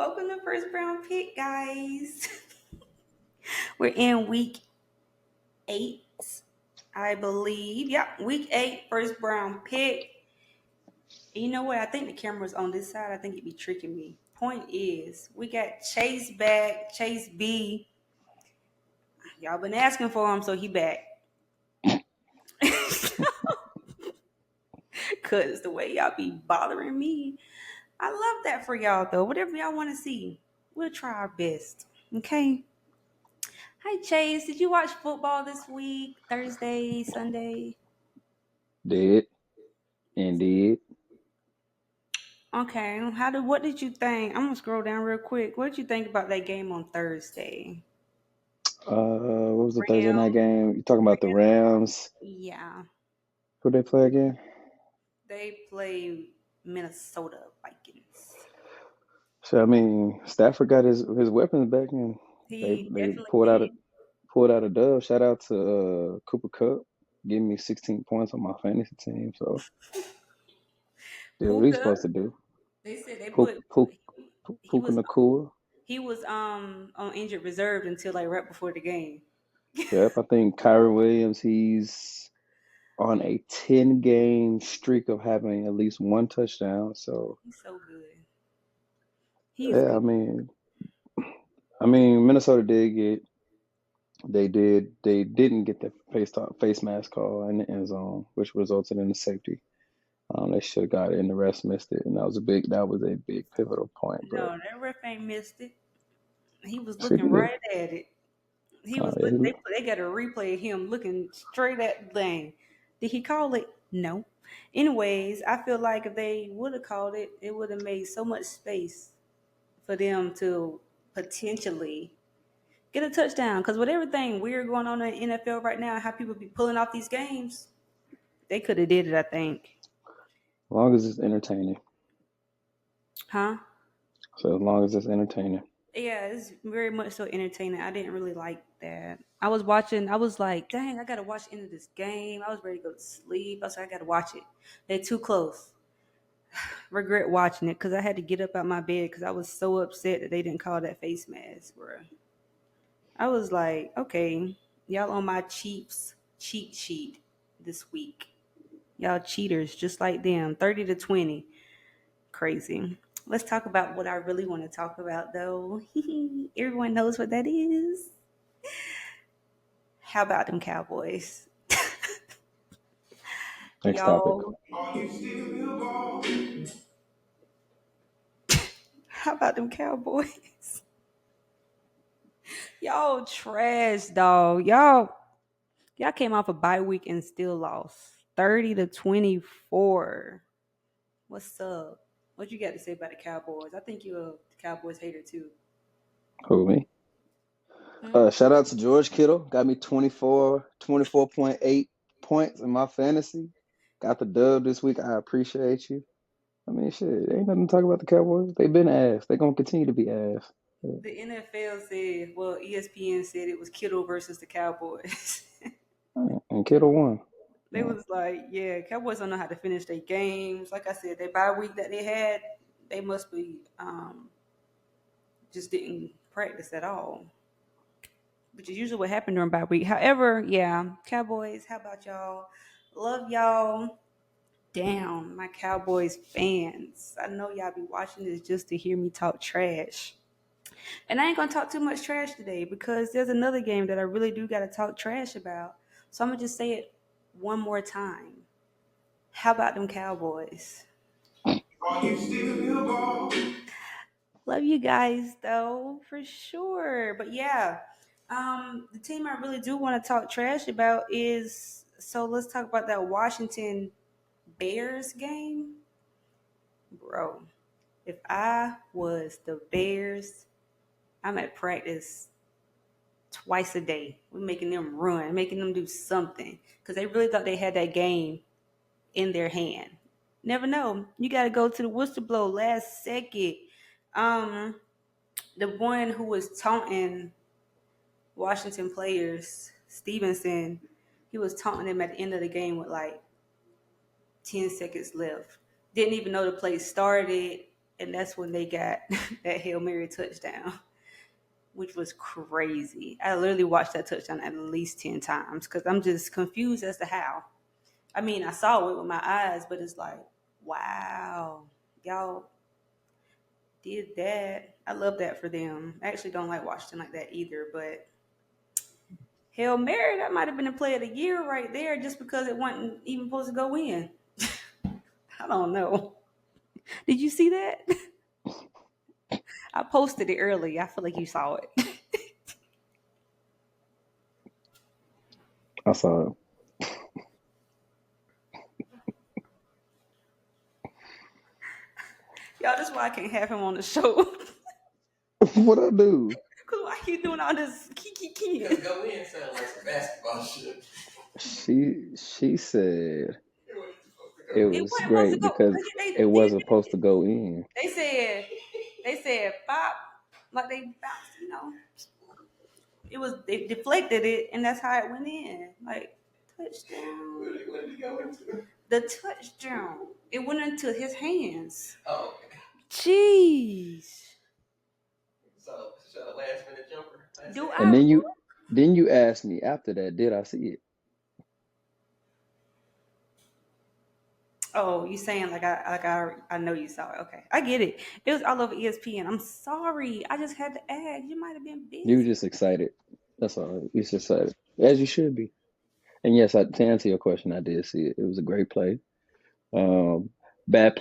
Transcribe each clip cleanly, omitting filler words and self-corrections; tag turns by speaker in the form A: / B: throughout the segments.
A: Welcome to First Round Pick, guys. We're in week 8, I believe. Yeah, week 8, first round pick. And you know what? I think the camera's on this side. I think it'd be tricking me. Point is, we got Chase back, Chase B. Y'all been asking for him, so he back. Cause the way y'all be bothering me. I love that for y'all though. Whatever y'all want to see, we'll try our best. Okay. Hi Chase, did you watch football this week? Thursday, Sunday?
B: Did indeed.
A: Okay. What did you think? I'm gonna scroll down real quick. What did you think about that game on Thursday?
B: What was the Thursday
A: Rams.
B: night game? You talking about the Rams?
A: Yeah.
B: Who they play again?
A: They play Minnesota Vikings.
B: So I mean, Stafford got his weapons back, and they
A: He
B: they
A: definitely did.
B: pulled out a dub. Shout out to Cooper Cup, giving me 16 points on my fantasy team. So did what he's
A: Puka.
B: supposed to do.
A: They said they
B: Puka
A: put he
B: Puka
A: was
B: Nakua.
A: he was on injured reserve until like right before the game.
B: Yep, I think Kyron Williams. He's on a 10-game streak of having at least one touchdown. So
A: He's so good. He's
B: yeah,
A: good.
B: I mean, Minnesota did get they didn't get the face mask call in the end zone, which resulted in the safety. They should have got it, and the refs missed it, and that was a big pivotal point. But
A: No, that ref ain't missed it. He was
B: she
A: looking
B: did.
A: right at it. He
B: Oh
A: was
B: yeah,
A: look. They got a replay of him looking straight at the thing. Did he call it? No. Anyways, I feel like if they would have called it, it would have made so much space for them to potentially get a touchdown. Because with everything weird going on in the NFL right now, how people be pulling off these games, they could have did it. I think.
B: as long as it's entertaining.
A: Huh?
B: So as long as it's entertaining.
A: Yeah, it's very much so entertaining. I didn't really like that. I was watching, I was like, dang, I gotta watch the end of this game. I was ready to go to sleep. I was like, I gotta watch it. They're too close. Regret watching it because I had to get up out my bed because I was so upset that they didn't call that face mask, bro. I was like, okay, y'all on my Chiefs cheat sheet this week. Y'all cheaters just like them. 30-20. Crazy. Let's talk about what I really want to talk about though. Everyone knows what that is. How about them Cowboys?
B: Next topic.
A: Y'all, how about them Cowboys? Y'all trash, dog. Y'all came off a bye week and still lost. 30-24. What's up? What you got to say about the Cowboys? I think you're a Cowboys hater too.
B: Who me?
A: Hmm?
B: Shout out to George Kittle. Got me 24.8 points in my fantasy. Got the dub this week. I appreciate you. I mean, shit, ain't nothing to talk about the Cowboys. They've been ass. They're gonna continue to be ass. Yeah.
A: The NFL said, well, ESPN said it was Kittle versus the Cowboys.
B: And Kittle won.
A: They
B: Yeah.
A: was like, yeah, Cowboys don't know how to finish their games. Like I said, their bye week that they had, they must be just didn't practice at all, which is usually what happened during bye week. However, yeah, Cowboys. How about y'all? Love y'all. Damn, my Cowboys fans. I know y'all be watching this just to hear me talk trash. And I ain't gonna talk too much trash today because there's another game that I really do gotta talk trash about. So I'm gonna just say it one more time. How about them Cowboys? Are you still here, ball? Love you guys though, for sure. But yeah, the team I really do want to talk trash about is so let's talk about that Washington Bears game. Bro, if I was the Bears, I'm at practice twice a day. We're making them run, making them do something. Because they really thought they had that game in their hand. Never know. You gotta go to the whistle blow last second. Um the one who was taunting Washington players, Stevenson, he was taunting them at the end of the game with like 10 seconds left. Didn't even know the play started. and that's when they got that Hail Mary touchdown, which was crazy. I literally watched that touchdown at least 10 times because I'm just confused as to how. I mean, I saw it with my eyes, but it's like, wow, y'all did that. I love that for them. I actually don't like Washington like that either, but Hail Mary, that might have been a play of the year right there just because it wasn't even supposed to go in. I don't know. Did you see that? I posted it early. I feel like you saw it.
B: I saw
A: Y'all, that's why I can't have him on the show.
B: it. What I do?
A: Cause why he doing all this kiki?
C: Because go in sound like some basketball shit.
B: She said
C: It wasn't supposed to
B: it
C: go
A: It
C: in.
B: was
A: wasn't supposed to
B: great
A: go.
B: because it
A: They did.
B: wasn't supposed to go in.
A: They said pop, like they bounced. It was they deflected it, and that's how it went in. Like touchdown.
C: What did it go into?
A: The touchdown. It went into his hands.
C: Oh, okay.
A: Jeez.
C: So, shot a last minute jumper. Last
A: Do
C: second
B: And
A: I
C: jumper.
B: then you asked me after that, did I see it?
A: Oh, you saying I know you saw it. Okay, I get it. It was all over ESPN. I'm sorry. I just had to ask. You might have been
B: You were
A: busy.
B: just excited. That's all. You just excited, as you should be. And yes, to answer your question, I did see it. It was a great play. Um, bad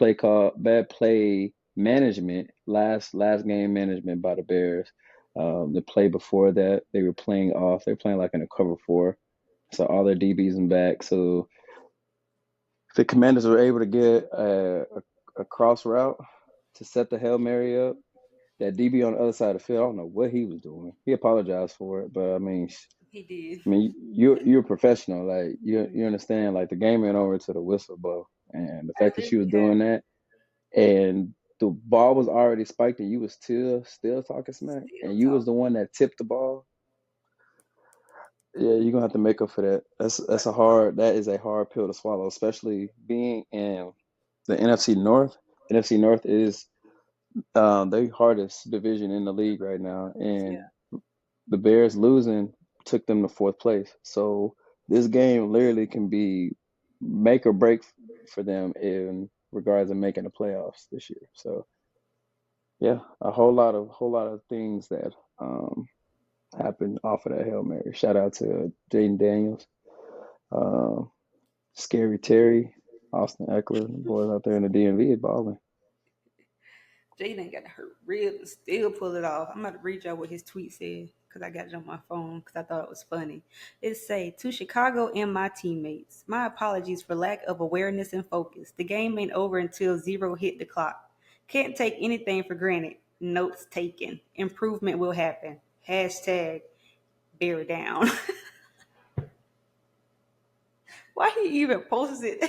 B: play management. Last game management by the Bears. The play before that, they were playing off. They're playing like in a cover four, so all their DBs in back. So the Commanders were able to get a cross route to set the Hail Mary up. That DB on the other side of the field, I don't know what he was doing. He apologized for it, but
A: He did.
B: I mean, you're a professional. Like you understand. Like the game went over to the whistle blow, and the
A: I
B: fact that you
A: literally
B: was
A: had.
B: doing that, and the ball was already spiked, and you was still talking smack,
A: Still
B: and you was
A: talking.
B: the one that tipped the ball. Yeah, you're gonna have to make up for that. That is a hard pill to swallow, especially being in the NFC North. NFC North is the hardest division in the league right now,
A: Yeah,
B: and the Bears losing took them to fourth place. So this game literally can be make or break for them in regards to making the playoffs this year. So yeah, a whole lot of things that um, happened off of that Hail Mary. Shout out to Jaden Daniels, uh, Scary Terry, Austin Eckler, the boys out there in the DMV is balling.
A: Jaden got hurt real and still pull it off. I'm about to read y'all what his tweet said because I got it on my phone because I thought it was funny. It say, to Chicago and my teammates, my apologies for lack of awareness and focus. The game ain't over until zero hit the clock. Can't take anything for granted. Notes taken. Improvement will happen. Hashtag bear down. Why he even posts it?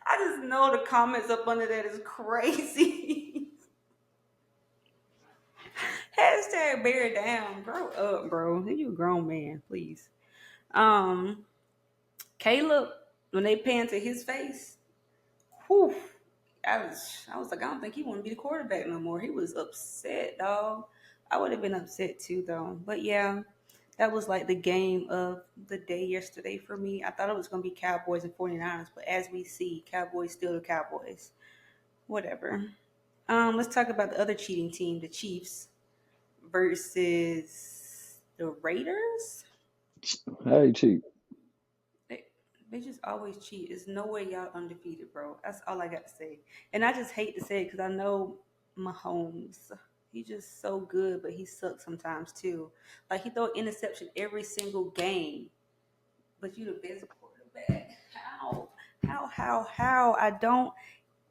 A: I just know the comments up under that is crazy. Hashtag bear down. Grow up, bro. You a grown man, please. Um, Caleb, when they pan to his face, whew, I was like, I don't think he want to be the quarterback no more. He was upset, dog. I would have been upset too, though. But yeah, that was like the game of the day yesterday for me. I thought it was going to be Cowboys and 49ers, but as we see, Cowboys still the Cowboys. Whatever. Let's talk about the other cheating team, the Chiefs versus the Raiders.
B: How you cheat?
A: They, they just always cheat. There's no way y'all undefeated, bro. That's all I got to say. And I just hate to say it because I know Mahomes. He's just so good, but he sucks sometimes too. Like he throw interception every single game, but you the best quarterback. How? How? I don't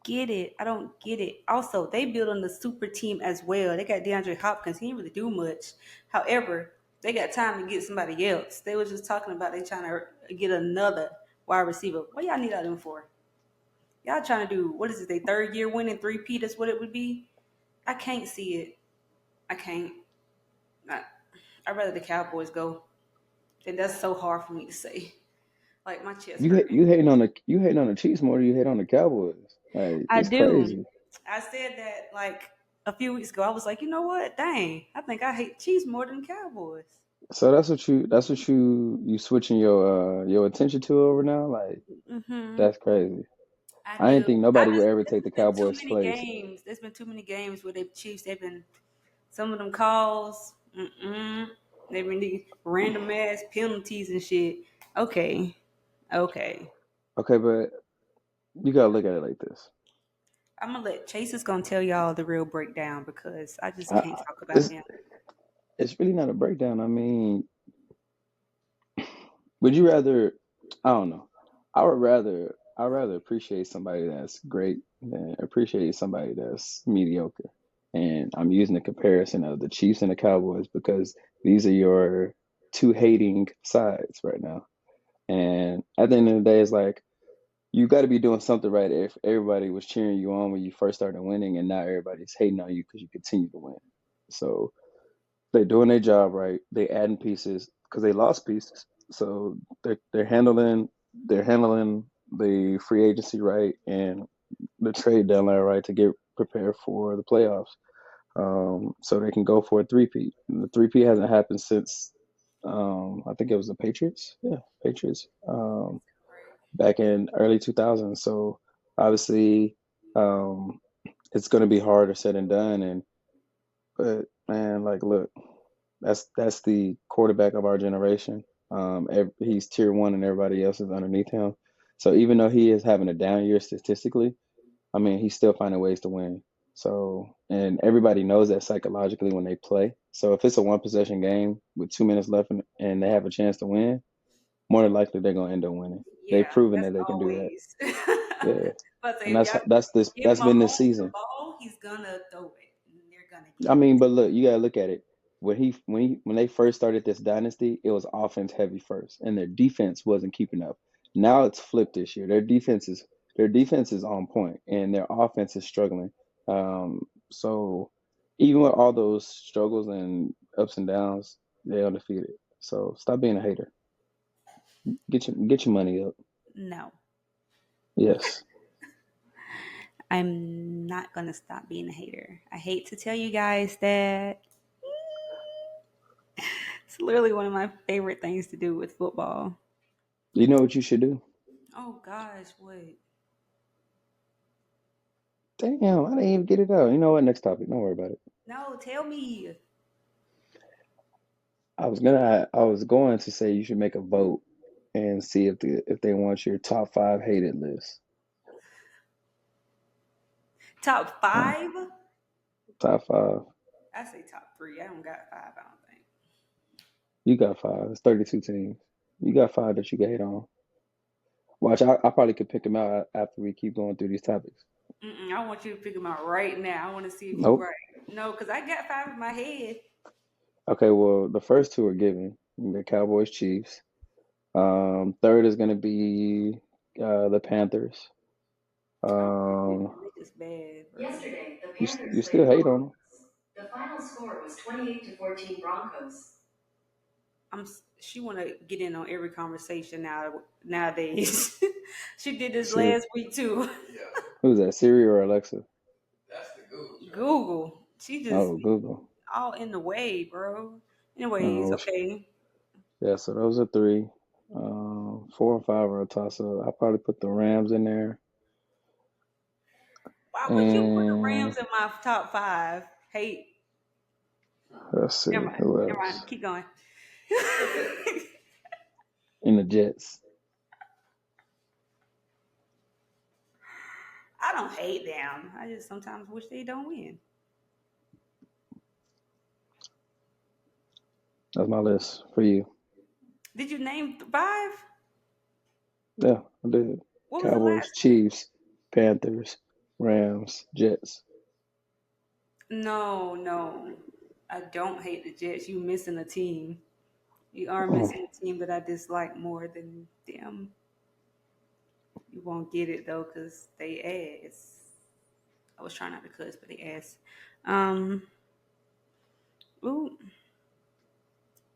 A: get it. I don't get it. Also, they built on the super team as well. They got DeAndre Hopkins. He didn't really do much. However, they got time to get somebody else. They was just talking about they trying to get another wide receiver. What y'all need all them for? Y'all trying to do what is it? Their third year winning three-peat? That's what it would be. I can't see it. I can't. I, I'd rather the Cowboys go. And that's so hard for me to say. Like my chest hurting.
B: You hating on the Chiefs more than you hate on the Cowboys. Like
A: I
B: it's
A: do.
B: crazy.
A: I said that like a few weeks ago. I was like, you know what? Dang, I think I hate Chiefs more than Cowboys.
B: So that's what you switching your attention to over now. Like
A: Mm-hmm.
B: that's crazy.
A: I
B: I didn't
A: do.
B: think
A: I
B: nobody would
A: just
B: ever
A: there's
B: take the
A: just been too
B: Cowboys'
A: many
B: place.
A: games. There's been too many games where the Chiefs. They've been some of them calls. They've been these random ass penalties and shit. Okay, okay.
B: Okay, but you gotta look at it like this.
A: I'm gonna let Chase is gonna tell y'all the real breakdown because I just can't
B: I,
A: talk about
B: it's
A: him.
B: it's really not a breakdown. I mean, would you rather? I don't know. I'd rather appreciate somebody that's great than appreciate somebody that's mediocre. And I'm using the comparison of the Chiefs and the Cowboys because these are your two hating sides right now. And at the end of the day, it's like you got to be doing something right if everybody was cheering you on when you first started winning, and now everybody's hating on you because you continue to win. So they're doing their job right. They adding pieces because they lost pieces. So they're handling the free agency right and the trade deadline right to get prepared for the playoffs. So they can go for a three-peat. And the three-peat hasn't happened since I think it was the Patriots. Yeah, Patriots. Back in early 2000s. So obviously, um, it's going to be harder said than done. And but man, like, look, that's the quarterback of our generation. He's tier one, and everybody else is underneath him. So even though he is having a down year statistically, I mean, he's still finding ways to win. So, and everybody knows that psychologically when they play. So if it's a one possession game with 2 minutes left and they have a chance to win, more than likely they're gonna end up winning. They've
A: Yeah,
B: proven
A: that's
B: that they can do that.
A: always.
B: Yeah,
A: But
B: and
A: say if
B: that's
A: y'all
B: that's this
A: give
B: that's been this
A: Mahomes the
B: season.
A: ball, he's gonna throw it, and they're gonna
B: I
A: get it.
B: mean, but look, you gotta look at it. When they first started this dynasty, it was offense heavy first, and their defense wasn't keeping up. Now it's flipped this year. Their defense is on point, and their offense is struggling. So even with all those struggles and ups and downs, they're undefeated. So stop being a hater. Get your money up.
A: No,
B: Yes.
A: I'm not gonna stop being a hater. I hate to tell you guys that it's literally one of my favorite things to do with football.
B: You know what you should do?
A: Oh gosh, what?
B: Damn, I didn't even get it out. You know what? Next topic. Don't worry about it.
A: No, tell me.
B: I was going to say you should make a vote and see if they want your top five hated list.
A: Top
B: Uh,
A: five?
B: top five.
A: I say top three. I don't got five. I don't think.
B: You got five. It's 32 teams. You got five that you can hate on. Watch, I probably could pick them out after we keep going through these topics.
A: I want you to pick them out right now. I want to see if you're
B: Nope.
A: right. No, because I got five in my head.
B: Okay, well, the first two are given. The Cowboys, Chiefs. Third is going to be the Panthers.
A: Oh,
B: Um,
A: they just bad, bro.
D: Yesterday, the
B: you
D: Panthers played
B: still
D: the
B: hate on them.
D: Broncos. The final score was 28-14 Broncos.
A: She want to get in on every conversation nowadays. She did this
B: Siri.
A: last week too.
C: Yeah,
B: Who's that? Siri or Alexa?
C: that's the Google joint.
A: Google. She just
B: Oh, Google.
A: all in the way, bro. Anyways,
B: Oh,
A: okay.
B: yeah, so those are three. Four and five are a toss up. I'll probably put the Rams in there.
A: Why would you put the
B: And
A: Rams in my top five? Hey,
B: let's see,
A: never mind.
B: who
A: Never mind.
B: else?
A: Keep going.
B: In the Jets.
A: I don't hate them. I just sometimes wish they don't win.
B: That's my list for you.
A: Did you name five?
B: Yeah, I did.
A: What was the
B: Cowboys,
A: last one?
B: Chiefs, Panthers, Rams, Jets.
A: No, no. I don't hate the Jets. You missing a team. You are
B: Oh,
A: missing a team that I dislike more than them. You won't get it though, cause they ass. I was trying not to cuss, but they ass. Um. Ooh,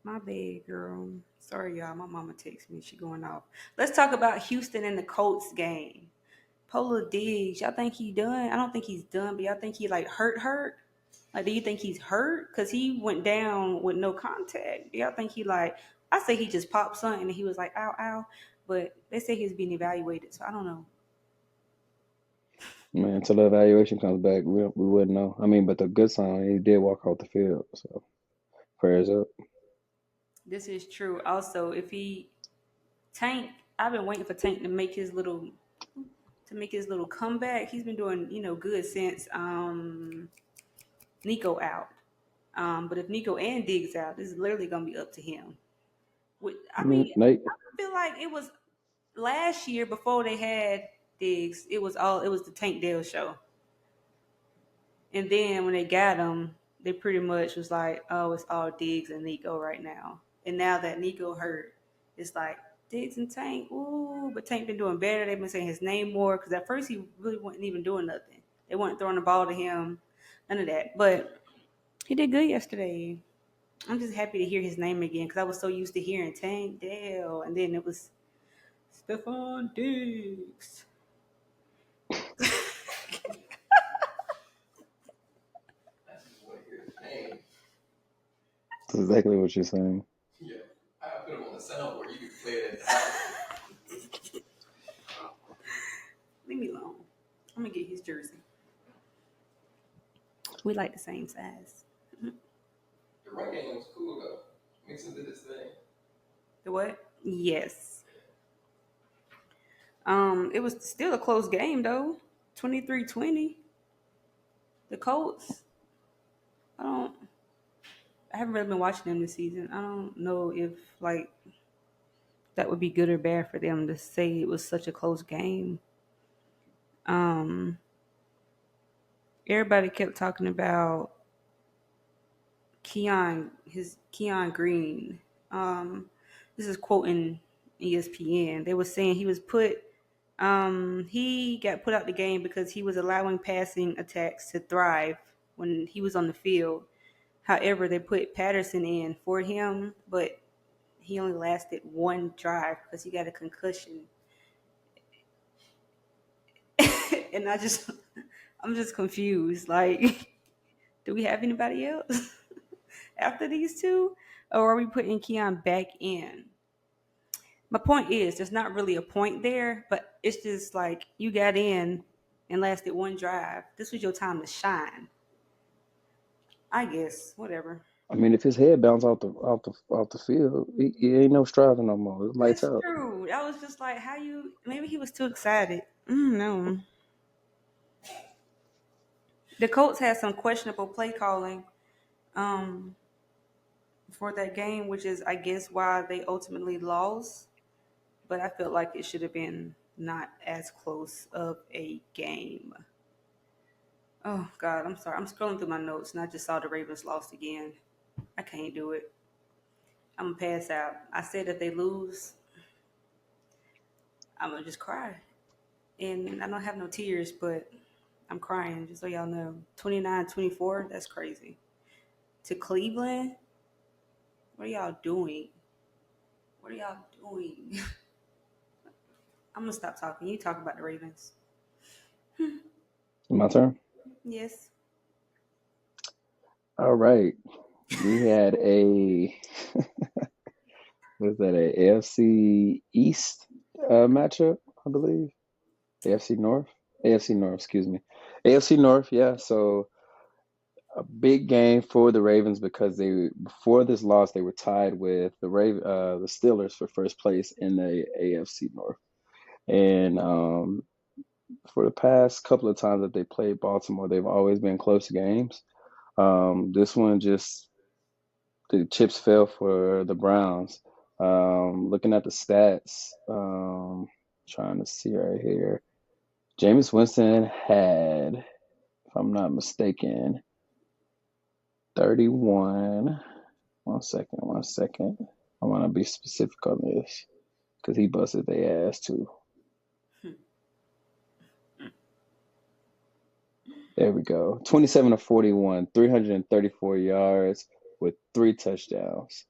A: my bad, girl. Sorry, y'all. My mama texted me. She going off. Let's talk about Houston and the Colts game. Polo Diggs, y'all think he done? I don't think he's done, but y'all think he like hurt? Like, do you think he's hurt? Cause he went down with no contact. Do y'all think he like? I say he just popped something and he was like, ow, ow. But they say he's being evaluated, so I don't know.
B: Man, until the evaluation comes back, we wouldn't know. I mean, but the good sign, he did walk off the field. So prayers up.
A: This is true. Also, if he Tank, I've been waiting for Tank to make his little comeback. He's been doing good since Nico out. But if Nico and Diggs out, this is literally gonna be up to him.
B: I
A: I
B: mean,
A: mean,
B: Nate,
A: I feel like it was last year before they had Diggs. It was the Tank Dell show, and then when they got him, they pretty much was like, oh, it's all Diggs and Nico right now. And now that Nico hurt, it's like Diggs and Tank. Ooh, but Tank been doing better. They've been saying his name more because at first he really wasn't even doing nothing. They weren't throwing the ball to him, none of that. But he did good yesterday. I'm just happy to hear his name again because I was so used to hearing Tank Dell, and then it was Stephon Diggs.
C: I just want to hear his name.
B: that's exactly what you're saying.
C: Yeah. I put him on the soundboard. You can play it at the house.
A: Leave me alone. I'm gonna get his jersey. We like the same size.
C: The run game was cool though. Mixon did his thing.
A: The what? Yes. It was still a close game though. 23-20. The Colts. I don't. I haven't really been watching them this season. I don't know if like that would be good or bad for them to say it was such a close game. Um, Everybody kept talking about Keon Green. This is quoting ESPN. They were saying he got put out the game because he was allowing passing attacks to thrive when he was on the field. However, they put Patterson in for him, but he only lasted one drive because he got a concussion. And I'm just confused. Like, do we have anybody else after these two? Or are we putting Keon back in? My point is, there's not really a point there, but it's just like you got in and lasted one drive. This was your time to shine. I guess, whatever.
B: I mean, if his head bounced off the field, he ain't no striving no more. It's lights
A: That's
B: out.
A: true. I was just like, maybe he was too excited. No. The Colts had some questionable play calling um, for that game, which is, I guess, why they ultimately lost. But I felt like it should have been not as close of a game. Oh God, I'm sorry. I'm scrolling through my notes and I just saw the Ravens lost again. I can't do it. I'm gonna pass out. I said if they lose, I'm gonna just cry. And I don't have no tears, but I'm crying, just so y'all know. 29-24, that's crazy. To Cleveland, what are y'all doing? What are y'all doing? I'm gonna stop talking. You talk about the Ravens.
B: My turn.
A: Yes.
B: All right. We had a was that a AFC East matchup, I believe. AFC North. AFC North, excuse me. AFC North, yeah. So a big game for the Ravens because they before this loss they were tied with the Steelers for first place in the AFC North. And for the past couple of times that they played Baltimore, they've always been close games. This one just the chips fell for the Browns. Looking at the stats, trying to see right here. Jameis Winston had, if I'm not mistaken, 31. One second. I want to be specific on this because he busted their ass too. There we go. 27 of 41, 334 yards with 3 touchdowns.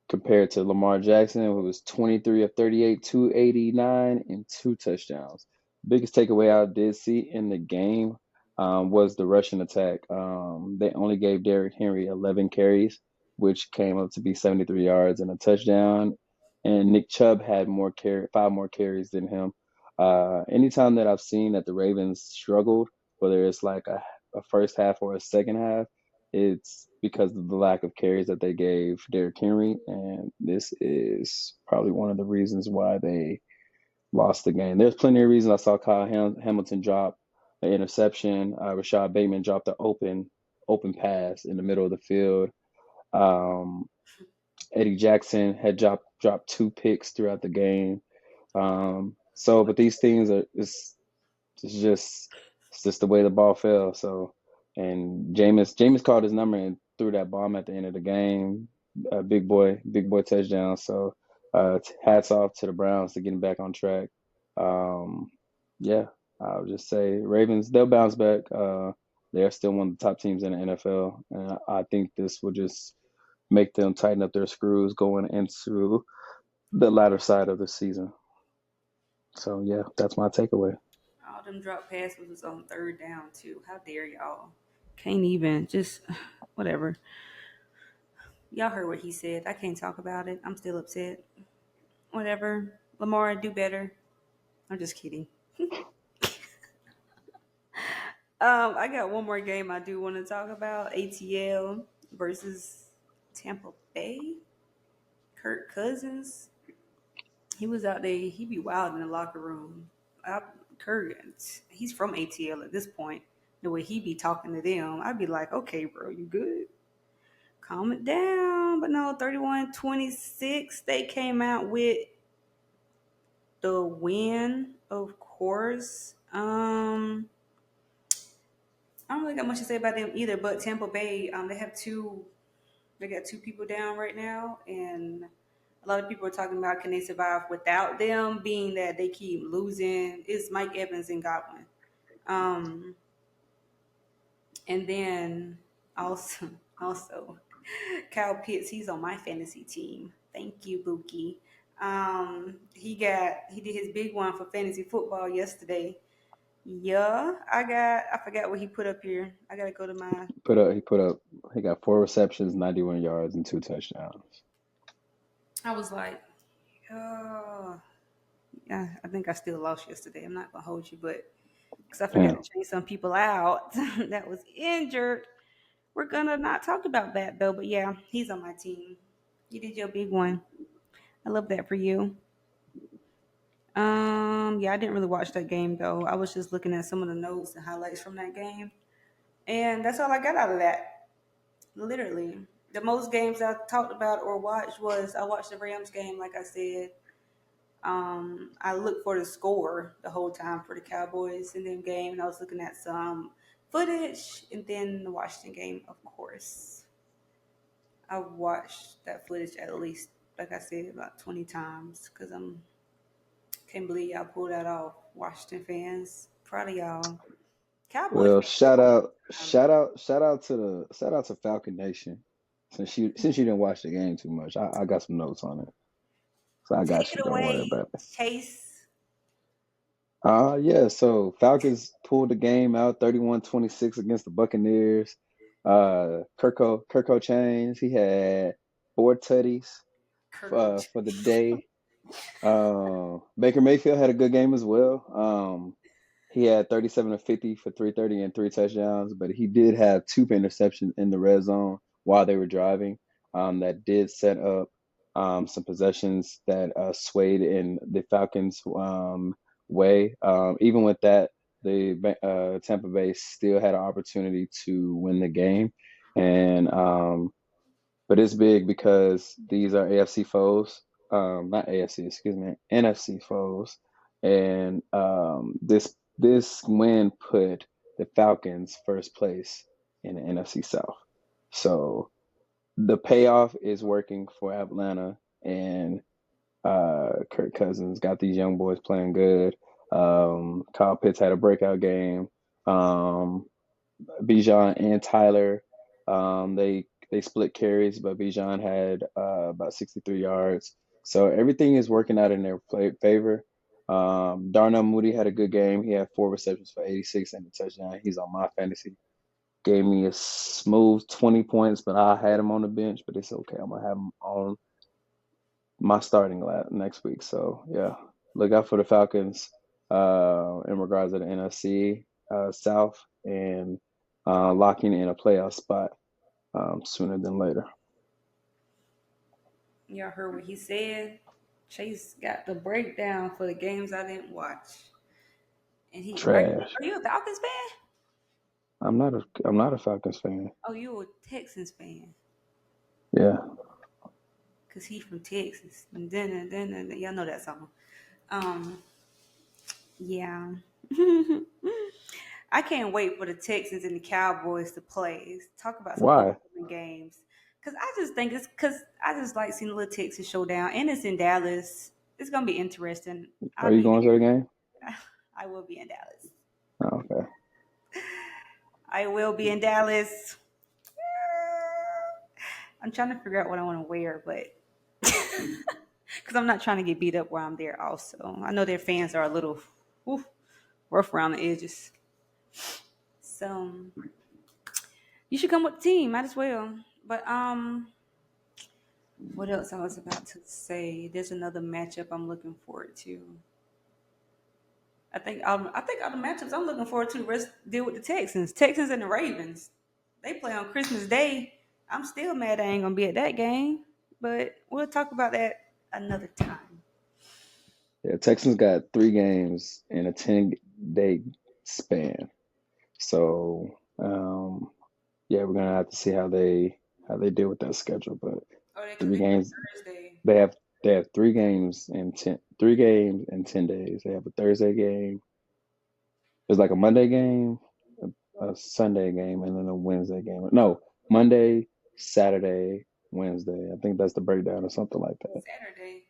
B: Compared to Lamar Jackson, who was 23 of 38, 289, and 2 touchdowns. biggest takeaway I did see in the game was the rushing attack. They only gave Derrick Henry 11 carries, which came up to be 73 yards and a touchdown. And Nick Chubb had 5 more carries than him. Anytime that I've seen that the Ravens struggled, whether it's like a first half or a second half, it's because of the lack of carries that they gave Derrick Henry, and this is probably one of the reasons why they lost the game. There's plenty of reasons. I saw Kyle Hamilton drop an interception. Rashad Bateman dropped an open pass in the middle of the field. Um, Eddie Jackson had dropped 2 picks throughout the game. But these things are it's just the way the ball fell. So, and Jameis called his number and threw that bomb at the end of the game. Big boy touchdown. So, hats off to the Browns for getting back on track. Um, yeah, I would just say Ravens, they'll bounce back. They're still one of the top teams in the NFL, and I think this will just make them tighten up their screws going into the latter side of the season. So yeah, that's my takeaway.
A: All them drop passes was on third down too. How dare y'all? Can't even just whatever. Y'all heard what he said. I can't talk about it. I'm still upset. Whatever. Lamar, do better. I'm just kidding. I got one more game I do want to talk about. ATL versus Tampa Bay. Kirk Cousins. He was out there. He be wild in the locker room. Kirk, he's from ATL at this point. The way he be talking to them, I'd be like, okay, bro, you good? Calm it down. But no, 31-26. They came out with the win, of course. I don't really got much to say about them either. But Tampa Bay, they got 2 people down right now, and a lot of people are talking about can they survive without them, being that they keep losing. It's Mike Evans and Godwin, um, and then also also Kyle Pitts. He's on my fantasy team. Thank you, Buki. He did his big one for fantasy football yesterday. Yeah, I forgot what he put up here. I gotta go to my.
B: He got 4 receptions, 91 yards, and 2 touchdowns.
A: I was like, oh, yeah, I think I still lost yesterday. I'm not gonna hold you, but because I forgot
B: Damn.
A: to change some people out that was injured. We're gonna not talk about that though. But yeah, he's on my team. You did your big one. I love that for you. Yeah, I didn't really watch that game though. I was just looking at some of the notes and highlights from that game, and that's all I got out of that. Literally, the most games I talked about or watched was I watched the Rams game, like I said. I looked for the score the whole time for the Cowboys in them game, and I was looking at some footage, and then the Washington game, of course. I watched that footage at least, like I said, about 20 times because I'm can't believe y'all pulled that off. Washington fans, proud of y'all. Cowboys
B: Well,
A: fans, come on.
B: shout out to Falcon Nation. Since you didn't watch the game too much, I got some notes on it, so I
A: Take
B: got
A: it
B: you. Don't worry
A: away,
B: about it.
A: Chase.
B: Yeah. So Falcons pulled the game out 31-26 against the Buccaneers. Kirko Chains, he had 4 tutties
A: Kirko.
B: for the day. Baker Mayfield had a good game as well. He had 37 of 50 for 330 and 3 touchdowns, but he did have 2 interceptions in the red zone while they were driving. That did set up some possessions that swayed in the Falcons' way. Even with that, the Tampa Bay still had an opportunity to win the game, and but it's big because these are AFC foes, not AFC, excuse me, NFC foes, and this win put the Falcons first place in the NFC South. So the payoff is working for Atlanta, and Kirk Cousins got these young boys playing good. Kyle Pitts had a breakout game. Um, Bijan and Tyler. They split carries, but Bijan had about 63 yards. So everything is working out in their favor. Darnell Mooney had a good game. He had 4 receptions for 86 and a touchdown. He's on my fantasy. Gave me a smooth 20 points, but I had him on the bench. But it's okay. I'm gonna have him on my starting lap next week. So yeah, look out for the Falcons in regards to the NFC South and locking in a playoff spot sooner than later.
A: Y'all heard what he said. Chase got the breakdown for the games I didn't watch. And
B: Trash.
A: are you a Falcons fan?
B: I'm not a Falcons fan.
A: Oh, you a Texans fan?
B: Yeah.
A: Cause he from Texas. And then y'all know that song. Um, yeah. I can't wait for the Texans and the Cowboys to play. Talk about some
B: Why?
A: upcoming games. Cause I just think it's cause I just like seeing the little Texas showdown, and it's in Dallas. It's gonna be interesting.
B: Are
A: I'll
B: you
A: be
B: going to the game?
A: there. I will be in Dallas.
B: Oh, okay.
A: I will be in Dallas. I'm trying to figure out what I want to wear, but because I'm not trying to get beat up while I'm there. Also, I know their fans are a little whew, rough around the edges. So you should come with the team. Might as well. But what else I was about to say? There's another matchup I'm looking forward to. I think all the matchups I'm looking forward to rest deal with the Texans and the Ravens. They play on Christmas Day. I'm still mad I ain't gonna be at that game, but we'll talk about that another time.
B: Yeah, Texans got 3 games in a 10-day span. So yeah, we're gonna have to see how they deal with that schedule. But
A: Oh, because
B: three
A: they play
B: games
A: Thursday.
B: they have 3 games in 10 days. They have a Thursday game. There's like a Monday game, a Sunday game, and then a Wednesday game. No, Monday, Saturday, Wednesday. I think that's the breakdown or something like that.
A: Saturday.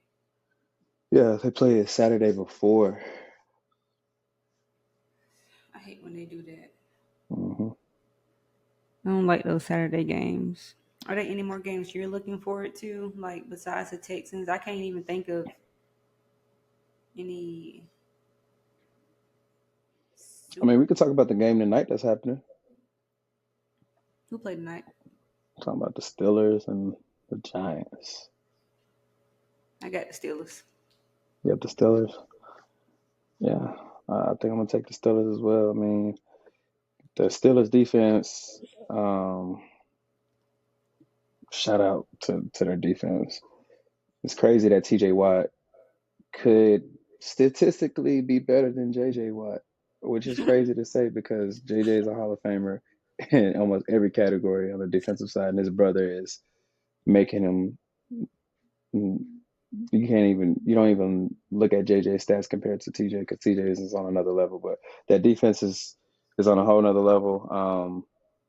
B: Yeah, they play it Saturday before.
A: I hate when they do that.
B: hmm
A: I don't like those Saturday games. Are there any more games you're looking forward to, like besides the Texans? I can't even think of any
B: I mean,
A: super.
B: we could talk about the game tonight that's happening.
A: Who played tonight?
B: Talking about the Steelers and the Giants.
A: I got the Steelers.
B: You have the Steelers. Yeah, I think I'm gonna take the Steelers as well. I mean, the Steelers defense. Shout out to their defense. It's crazy that T.J. Watt could statistically be better than J.J. Watt, which is crazy to say because J.J. is a Hall of Famer in almost every category on the defensive side, and his brother is making him. You don't even look at JJ's stats compared to TJ because TJ is on another level. But that defense is on a whole nother level.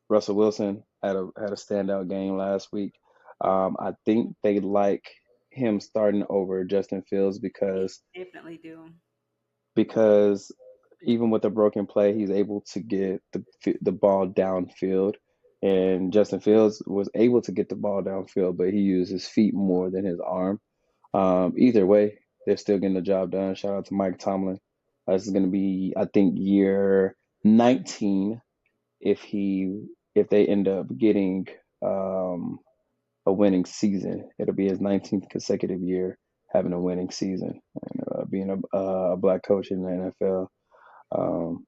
B: Russell Wilson had a standout game last week. I think they like him starting over Justin Fields
A: They
B: because
A: definitely do.
B: because even with a broken play, he's able to get the ball downfield. And Justin Fields was able to get the ball downfield, but he used his feet more than his arm. Either way, they're still getting the job done. Shout out to Mike Tomlin. This is going to be, I think, year 19 if they end up getting a winning season. It'll be his 19th consecutive year having a winning season and being a black coach in the NFL. Um,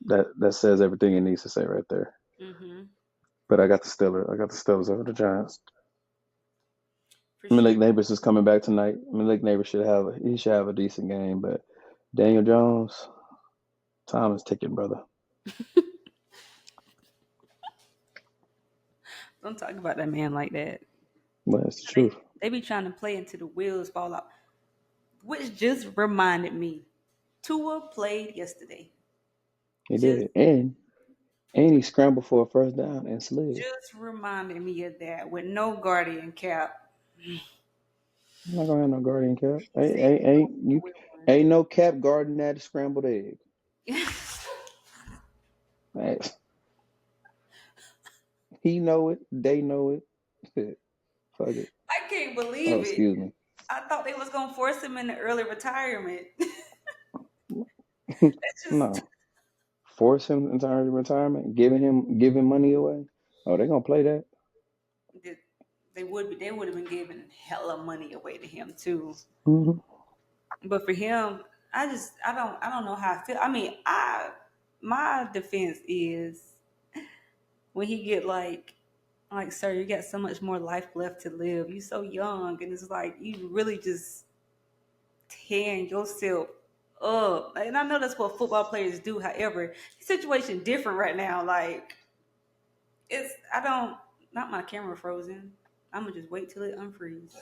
B: that says everything it needs to say right there.
A: Mm-hmm.
B: But I got the Steelers. I got the Steelers over the Giants.
A: For sure.
B: Malik Neighbors is coming back tonight. Malik Neighbors should have a decent game, but Daniel Jones, time is ticking, brother.
A: Don't talk about that man like that.
B: But it's the
A: They
B: truth.
A: they be trying to play until the wheels fall off. Which just reminded me, Tua played yesterday.
B: He
A: Just
B: did, and he scrambled for a first down and slid.
A: just reminded me of that with no guardian cap.
B: I'm not gonna have no guardian cap.
A: He
B: Ain't
A: said
B: ain't,
A: he
B: ain't
A: gonna
B: you?
A: win
B: Ain't no cap guarding that scrambled egg.
A: one.
B: Hey, he know it. They know it. Fuck it.
A: I can't
B: Oh,
A: believe it.
B: excuse me.
A: I thought they was gonna force him into early retirement. That's just
B: No. Force him into early retirement, giving money away. Oh, they're gonna play that.
A: they would have been giving hella money away to him too.
B: Hmm.
A: But for him, I don't know how I feel. I mean, I my defense is when he get like sir, you got so much more life left to live. You so young, and it's like you really just tearing yourself up. And I know that's what football players do. However, the situation different right now. Like it's I don't not my camera frozen. I'm gonna just wait till it unfreeze.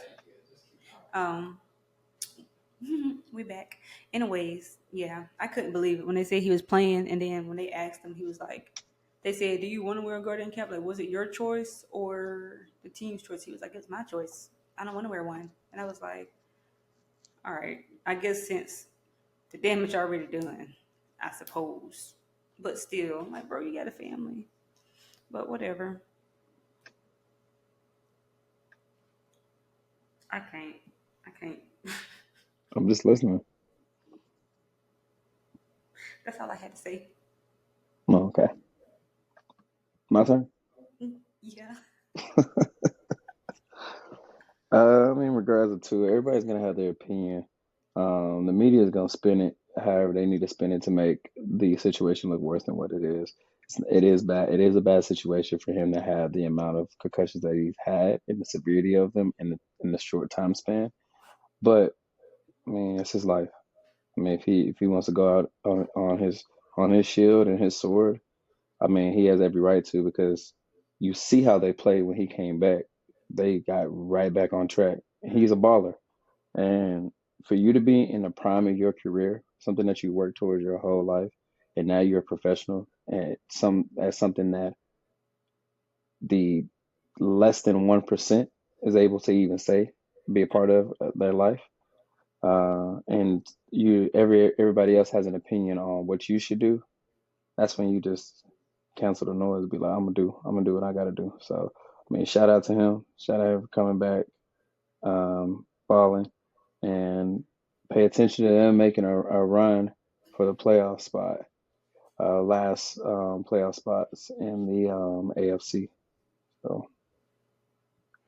A: Um, we back. Anyways, yeah, I couldn't believe it when they said he was playing, and then when they asked him, he was like, "They said, do you want to wear a garden cap? Like, was it your choice or the team's choice?" He was like, "It's my choice. I don't want to wear one." And I was like, "All right, I guess since the damage already done, I suppose." But still, I'm like, bro, you got a family. But whatever. I can't. I can't.
B: I'm just listening.
A: That's all I had to say.
B: Oh, okay, my turn.
A: Yeah.
B: I mean, regardless of everybody's gonna have their opinion. The media is gonna spin it however they need to spin it to make the situation look worse than what it is. It is bad. It is a bad situation for him to have the amount of concussions that he's had and the severity of them in the short time span. But I mean, it's his life. I mean, if he wants to go out on his shield and his sword, I mean, he has every right to because you see how they played when he came back. They got right back on track. He's a baller. And for you to be in the prime of your career, something that you worked towards your whole life, and now you're a professional at something that the less than 1% is able to even say, be a part of their life. And everybody else has an opinion on what you should do. That's when you just cancel the noise, be like, I'm gonna do what I gotta do. So I mean, shout out to him. Shout out for coming back, balling, and pay attention to them making a run for the playoff spot. Last playoff spots in the AFC. So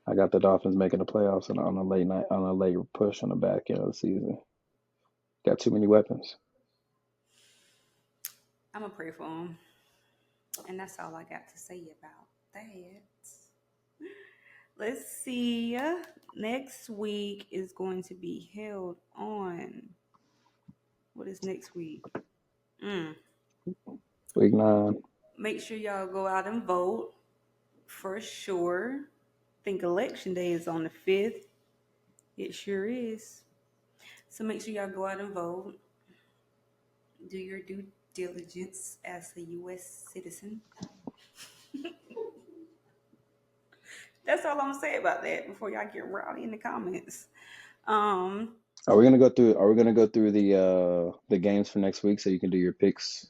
B: I got the Dolphins making the playoffs on a late night on a late push on the back end of the season. Got too many weapons.
A: I'm going to pray for him. And that's all I got to say about that. Let's see. Next week is going to be held on. What is next week? Mm.
B: Week 9.
A: Make sure y'all go out and vote for sure. I think election day is on the 5th. It sure is. So make sure y'all go out and vote. Do your due diligence as a U.S. citizen. That's all I'm gonna say about that before y'all get rowdy in the comments. Um,
B: Are we gonna go through the games for next week so you can do your picks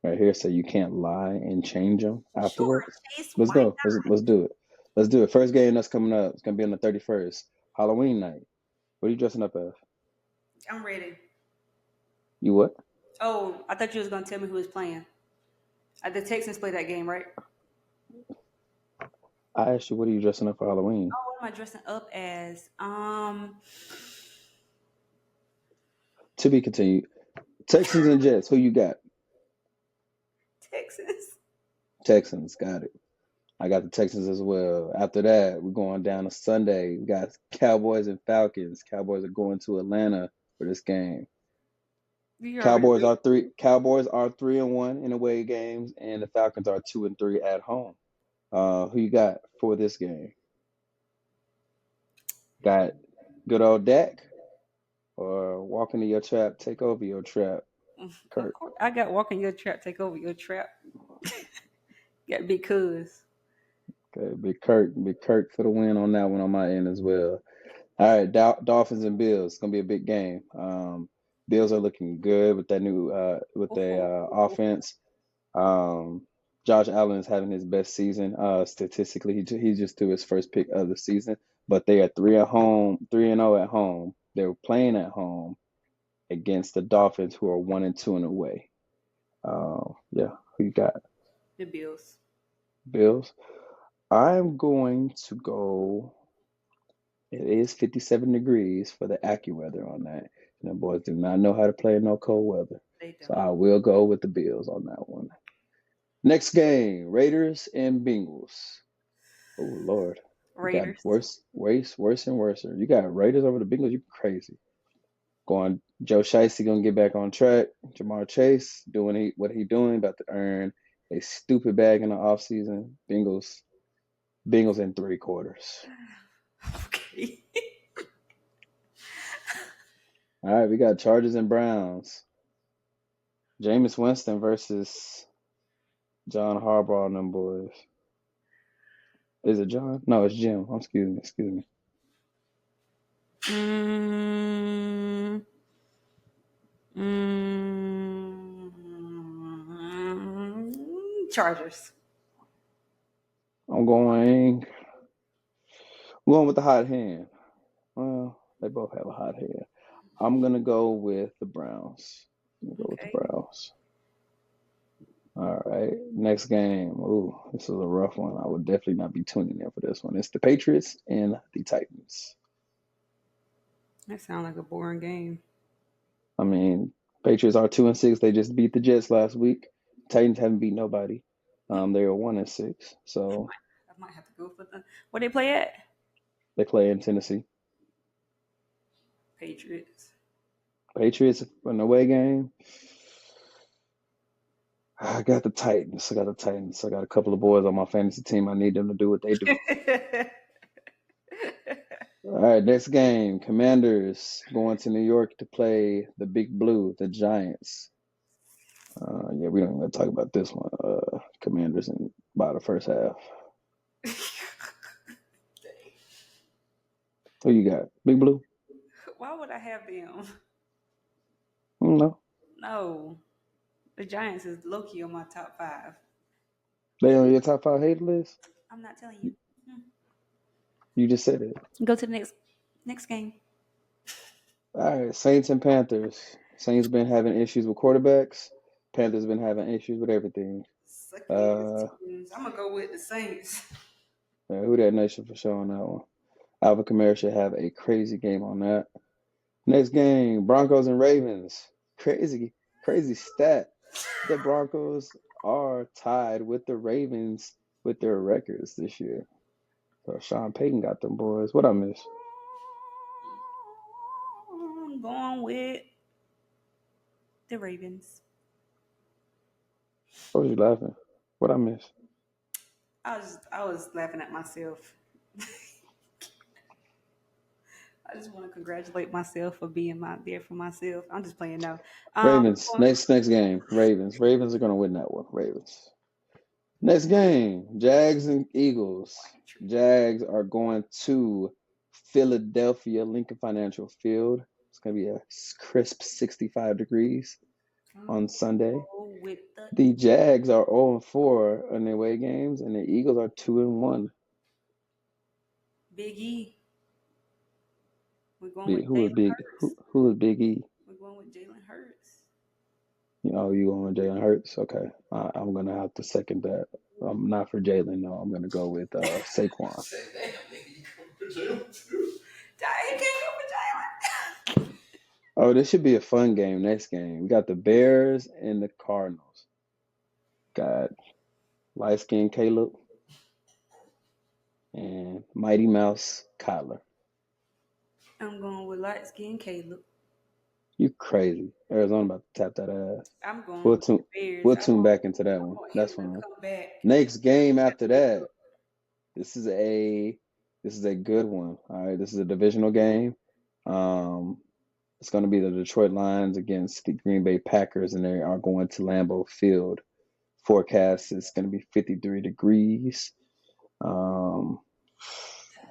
B: right here so you can't lie and change them
A: sure,
B: afterwards?
A: Chase.
B: Let's
A: Why
B: go.
A: not?
B: Let's do it. Let's do it. First game that's coming up. It's gonna be on the 31st, Halloween night. What are you dressing up as?
A: I'm ready.
B: You what?
A: Oh, I thought you was gonna tell me who was playing. The Texans play that game, right?
B: I asked you what are you dressing up for Halloween?
A: Oh, what am I dressing up as?
B: To be continued. Texans and Jets. Who you got?
A: Texans.
B: Texans. Got it. I got the Texans as well. After that, we're going down to Sunday. We got Cowboys and Falcons. Cowboys are going to Atlanta for this game.
A: You already read.
B: Cowboys are 3-1 in away games, and the Falcons are 2-3 at home. Who you got for this game? Got good old Dak or walk into your trap, take over your trap,
A: Of
B: Kirk.
A: course, I got walk in your trap, take over your trap. Got big cuz.
B: Okay, big Kirk for the win on that one on my end as well. All right, Dolphins and Bills. It's gonna be a big game. Bills are looking good with that new with the offense. Um, Josh Allen is having his best season statistically. He just threw his first pick of the season, but they are 3-0 at home. They're playing at home. against the Dolphins, who are 1-2 in a way. Yeah, who you got?
A: The Bills.
B: Bills. I'm going to go. It is 57 degrees for the AccuWeather on that. And the boys do not know how to play in no cold weather.
A: They
B: So
A: don't.
B: I will go with the Bills on that one. Next game, Raiders and Bengals. Oh Lord. You got
A: Raiders.
B: worse and worse. You got Raiders over the Bengals. You crazy. Going Joe Chace gonna get back on track. Jamar Chase doing what he doing, about to earn a stupid bag in the offseason. Bengals in 3 quarters.
A: Okay.
B: All right, we got Chargers and Browns. Jameis Winston versus John Harbaugh and them boys. Is it John? No, it's Jim. Excuse me.
A: Mm, Chargers.
B: I'm going with the hot hand. Well, they both have a hot hand. I'm gonna go with the Browns.
A: Okay.
B: All right, next game. Ooh, this is a rough one. I would definitely not be tuning in for this one. It's the Patriots and the Titans.
A: That sounds like a boring game.
B: I mean, Patriots are 2-6. They just beat the Jets last week. Titans haven't beat nobody. They are 1-6. So
A: I might have to go for the. Where they play at?
B: they play in Tennessee.
A: Patriots.
B: Patriots an away game. I got the Titans. I got a couple of boys on my fantasy team. I need them to do what they do. All right, next game. Commanders going to New York to play the Big Blue, the Giants. Yeah, we don't even talk about this one. Commanders in by the first half. Who you got? Big Blue?
A: Why would I have them?
B: No.
A: No. The Giants is low key on my top 5.
B: They on your top 5 hate list?
A: I'm not telling you.
B: You just said it.
A: Go to the next game.
B: All right, Saints and Panthers. Saints been having issues with quarterbacks. Panthers been having issues with everything.
A: Suck
B: Uh,
A: teams. I'm gonna go with the Saints.
B: who that nation for sure on that one? Alvin Kamara should have a crazy game on that. Next game, Broncos and Ravens. Crazy stat. The Broncos are tied with the Ravens with their records this year. So Sean Payton got them boys. What I miss?
A: I'm going with the Ravens.
B: What was you laughing? What I miss?
A: I was laughing at myself. I just want to congratulate myself for being there for myself. I'm just playing now.
B: Ravens. Next game. Ravens. Ravens are gonna win that one. Ravens. Next game. Jags and Eagles. Jags are going to Philadelphia Lincoln Financial Field. It's gonna be a crisp 65 degrees on Sunday.
A: with
B: The Jags are 0-4 in their away games, and the Eagles are 2-1.
A: Big E. We're going with
B: Who is
A: Jalen
B: Big?
A: Hurts.
B: Who is Big E?
A: We're going with Jalen Hurts.
B: You going with Jalen Hurts? Okay, I'm gonna have to second that. I'm not for Jalen. No, I'm gonna go with Saquon.
C: Say, damn, nigga, you come for Jalen too.
A: He can't go for Jalen.
B: Oh, this should be a fun game. Next game, we got the Bears and the Cardinals. Got light skinned Caleb and Mighty Mouse Kyler.
A: I'm going with light skinned Caleb.
B: You crazy? Arizona about to tap that ass.
A: I'm going
B: We'll
A: with the Bears.
B: we'll tune back into that one. That's fine.
A: Come back.
B: Next game after that. This is a good one. All right, this is a divisional game. It's going to be the Detroit Lions against the Green Bay Packers, and they are going to Lambeau Field. Forecast is going to be 53 degrees. I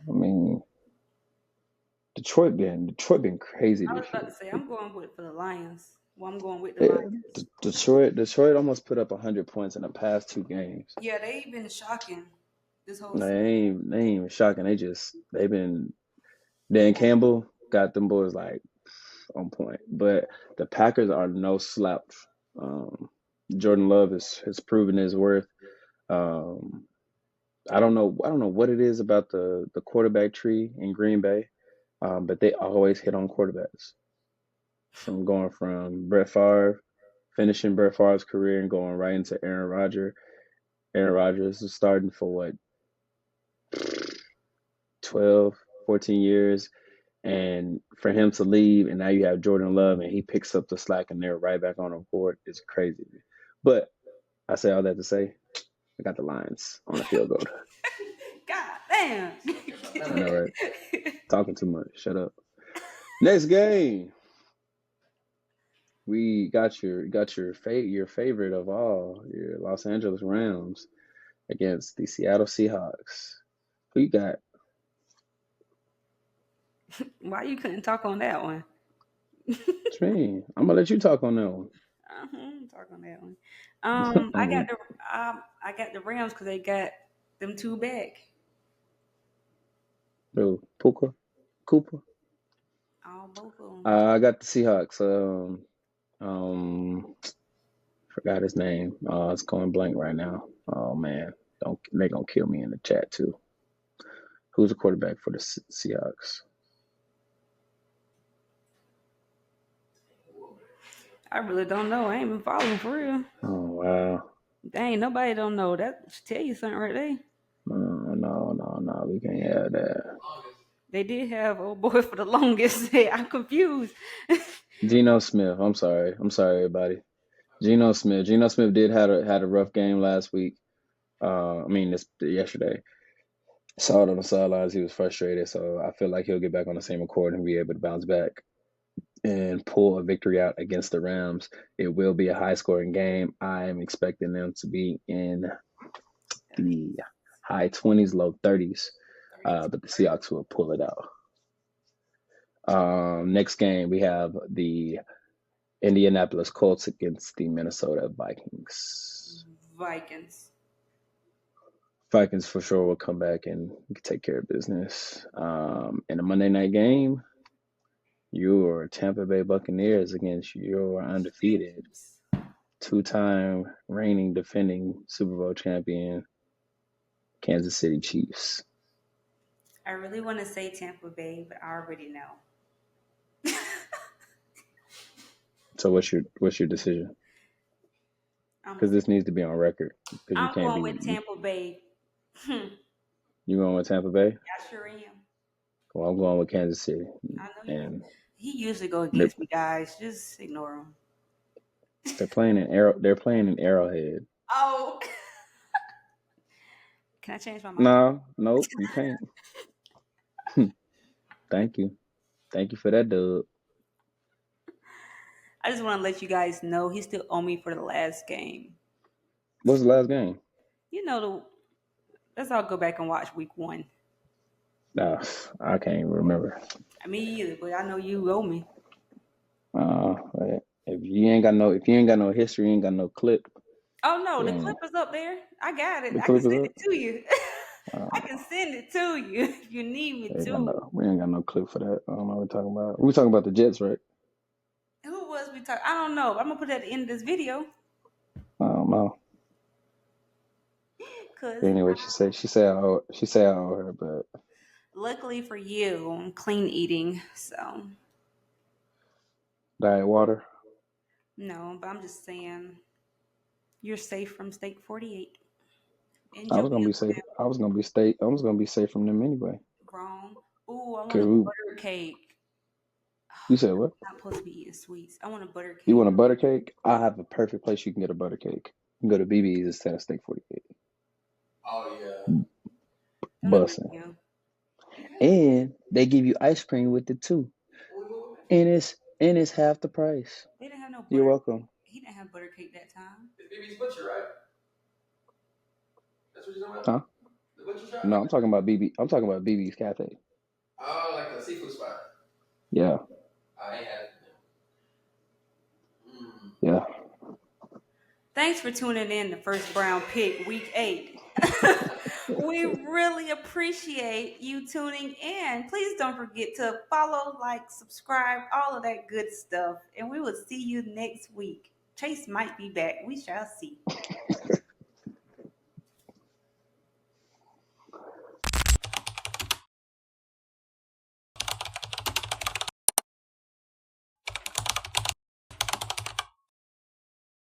B: mean, Detroit been crazy
A: I was
B: this
A: about
B: year.
A: to say I'm going for the Lions. Well, I'm going with the Lions.
B: Detroit almost put up 100 points in the past 2 games.
A: Yeah, they've been shocking this whole
B: They
A: season.
B: ain't even shocking. They've been Dan Campbell got them boys like on point. But the Packers are no slouch. Jordan Love has proven his worth. Um, I don't know what it is about the quarterback tree in Green Bay, but they always hit on quarterbacks. From Brett Favre, finishing Brett Favre's career and going right into Aaron Rodgers. Aaron Rodgers is starting for what 12, 14 years, and for him to leave, and now you have Jordan Love, and he picks up the slack, and they're right back on the court. It's crazy. But I say all that to say, I got the Lions on the field goal.
A: God damn.
B: I know, right? Talking too much. Shut up. Next game, we got your favorite of all, your Los Angeles Rams against the Seattle Seahawks. Who you got?
A: Why you couldn't talk on that one?
B: What you mean? I'm gonna let you talk on that one.
A: Talk on that one.
B: I mean,
A: I got the Rams because they got them two back.
B: bro, Cooper.
A: Both of them.
B: I got the Seahawks. Forgot his name. It's going blank right now. Oh man, don't they gonna kill me in the chat too? Who's the quarterback for the Seahawks?
A: I really don't know. I ain't been following for real.
B: Oh wow.
A: Dang, nobody don't know. That should tell you something right there.
B: No, we can't have that.
A: They did have old boy for the longest. I'm confused.
B: Geno Smith. I'm sorry, everybody. Geno Smith. Geno Smith did had a rough game last week. Yesterday. Saw it on the sidelines. He was frustrated, so I feel like he'll get back on the same accord and be able to bounce back and pull a victory out against the Rams. It will be a high-scoring game. I am expecting them to be in the high 20s, low 30s, but the Seahawks will pull it out. Next game, we have the Indianapolis Colts against the Minnesota Vikings. Vikings for sure will come back and take care of business. In a Monday night game, your Tampa Bay Buccaneers against your undefeated, two-time reigning defending Super Bowl champion Kansas City Chiefs.
A: I really want to say Tampa Bay, but I already know.
B: So what's your decision? Because this needs to be on record. Because you
A: I'm
B: can't
A: going
B: be.
A: with Tampa Bay.
B: You going with Tampa Bay?
A: I sure am.
B: Well, I'm going with Kansas City.
A: I know
B: And
A: he usually go against me, guys. Just ignore him.
B: they're playing in Arrowhead.
A: Oh. Can I change my mind?
B: No, nope, you can't. Thank you for that, dub.
A: I just want to let you guys know he still owe me for the last game.
B: What's the last game?
A: Let's all go back and watch week 1.
B: Nah, I can't even remember.
A: Me either, but I know you owe me.
B: If you ain't got no history, you ain't got no clip.
A: Oh no, the clip is up there. I got it.
B: The
A: I
B: clip
A: can
B: is
A: send
B: up?
A: it to you. I can send it to you if you need me to.
B: We ain't got no clip for that. I don't know what we're talking about. We're talking about the Jets, right?
A: Who was we talking? I don't know. I'm gonna put that at the end of this video.
B: I don't know.
A: Cause
B: Anyway, she said I owe her, but
A: luckily for you, I'm clean eating, so
B: diet water.
A: no. But I'm just saying, you're safe from Steak 48.
B: I was gonna be safe. I was gonna be safe from them anyway.
A: Wrong. Ooh, I want a butter cake.
B: You said what?
A: I'm not supposed to be eating sweets. I want a butter cake.
B: You want a butter cake? I have a perfect place you can get a butter cake. You can go to BB's instead of Steak 48.
C: Oh yeah.
B: Bussin'. And they give you ice cream with it too. And it's half the price.
A: They didn't have no butter.
B: You're welcome.
A: He didn't have butter cake that time.
C: It's BB's Butcher, right? That's what you're talking about?
B: Huh?
C: The butcher shop?
B: No, I'm talking about BB's Cafe.
C: Oh, like the seafood spot.
B: Yeah.
C: I ain't had it.
B: Yeah.
A: Thanks for tuning in to First Brown Pick Week 8. We really appreciate you tuning in. Please don't forget to follow, like, subscribe, all of that good stuff. And we will see you next week. Chase might be back. We shall see.